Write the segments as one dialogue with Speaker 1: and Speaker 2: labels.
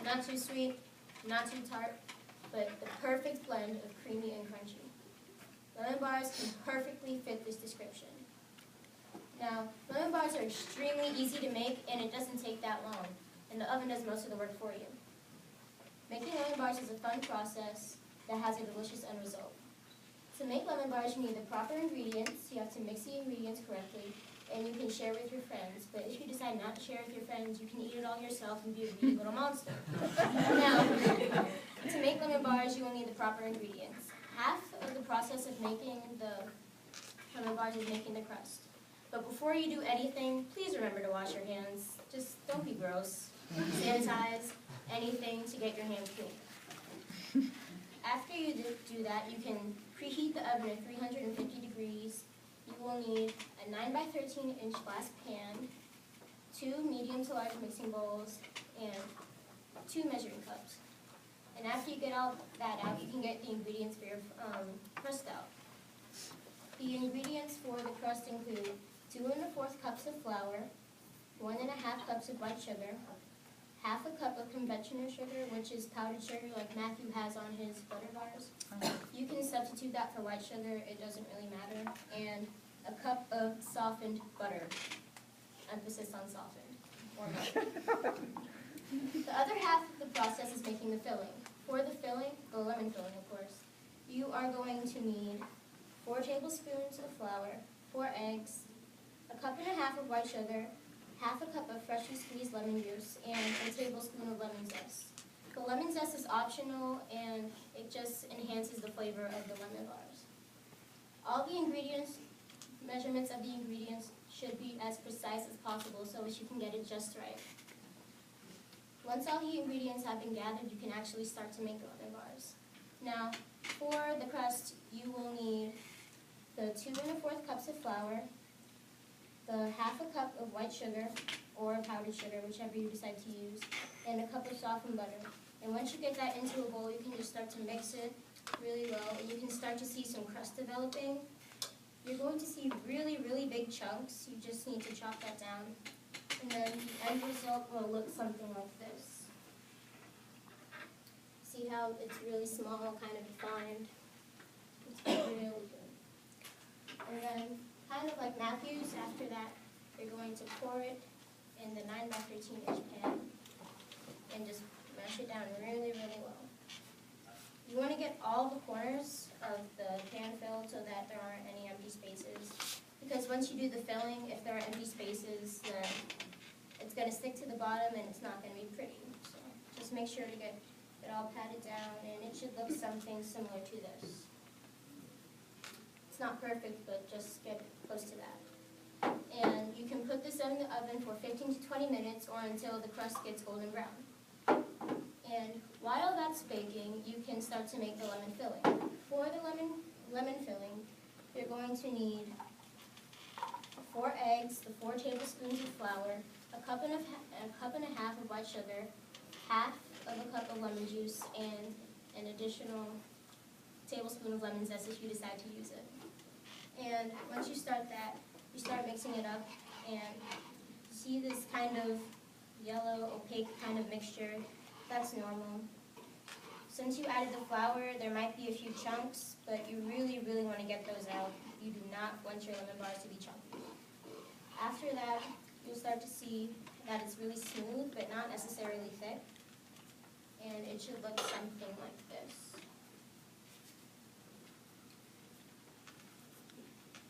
Speaker 1: Not too sweet, not too tart, but the perfect blend of creamy and crunchy. Lemon bars can perfectly fit this description. Now, lemon bars are extremely easy to make, and it doesn't take that long, and the oven does most of the work for you. Making lemon bars is a fun process that has a delicious end result. To make lemon bars, you need the proper ingredients. You have to mix the ingredients correctly, and you can share with your friends. But if you decide not to share with your friends, you can eat it all yourself and be a greedy little monster. Now, to make lemon bars, you will need the proper ingredients. Half of the process of making the lemon bars is making the crust. But before you do anything, please remember to wash your hands. Just don't be gross. Sanitize anything to get your hands clean. After you do that, you can preheat the oven at 350 degrees. You will need a 9 by 13 inch glass pan, 2 medium to large mixing bowls, and 2 measuring cups. And after you get all that out, you can get the ingredients for your crust out. The ingredients for the crust include 2 1/4 cups of flour, 1 1/2 cups of white sugar, half a cup of conventional sugar, which is powdered sugar like Matthew has on his butter bars. You can substitute that for white sugar, it doesn't really matter. And a cup of softened butter. Emphasis on softened, or butter. The other half of the process is making the filling. For the filling, the lemon filling of course, you are going to need 4 tablespoons of flour, 4 eggs, a 1.5 cups of white sugar, half a cup of freshly squeezed lemon juice, and a tablespoon of lemon zest. The lemon zest is optional, and it just enhances the flavor of the lemon bars. All the ingredients, measurements of the ingredients should be as precise as possible so that you can get it just right. Once all the ingredients have been gathered, you can actually start to make the lemon bars. Now, for the crust, you will need the 2 1/4 cups of flour, the half a cup of white sugar, or powdered sugar, whichever you decide to use, and a cup of softened butter. And once you get that into a bowl, you can just start to mix it really well, and you can start to see some crust developing. You're going to see really, really big chunks. You just need to chop that down. And then the end result will look something like this. See how it's really small, kind of defined? It's really good. And then, kind of like Matthew's, after that, you're going to pour it in the 9 by 13 inch pan and just mash it down really, really well. You want to get all the corners of the pan filled so that there aren't any empty spaces. Because once you do the filling, if there are empty spaces, then it's going to stick to the bottom and it's not going to be pretty. So just make sure to get it all patted down, and it should look something similar to this. It's not perfect, but just get close to that. And you can put this in the oven for 15 to 20 minutes or until the crust gets golden brown. And while that's baking, you can start to make the lemon filling. For the lemon filling, you're going to need 4 eggs, the 4 tablespoons of flour, a cup and a half of white sugar, half of a cup of lemon juice, and an additional tablespoon of lemon zest if you decide to use it. And once you start that, you start mixing it up, and see this kind of yellow, opaque kind of mixture. That's normal. Since you added the flour, there might be a few chunks, but you really, really want to get those out. You do not want your lemon bars to be chunky. After that, you'll start to see that it's really smooth, but not necessarily thick. And it should look something like this.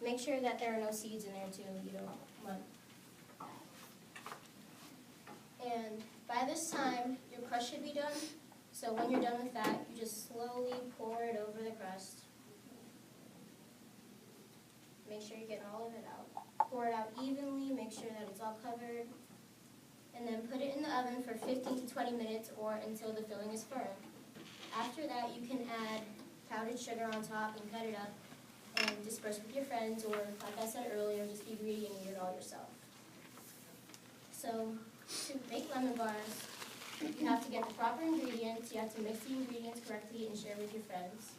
Speaker 1: Make sure that there are no seeds in there too. You don't want. And by this time, your crust should be done. So when you're done with that, you just slowly pour it over the crust. Make sure you get all of it out. Pour it out evenly, make sure that it's all covered. And then put it in the oven for 15 to 20 minutes or until the filling is firm. After that, you can add powdered sugar on top and cut it up and disperse with your friends, or like I said earlier, just be greedy and eat it all yourself. So to make lemon bars, you have to get the proper ingredients, you have to mix the ingredients correctly and share with your friends.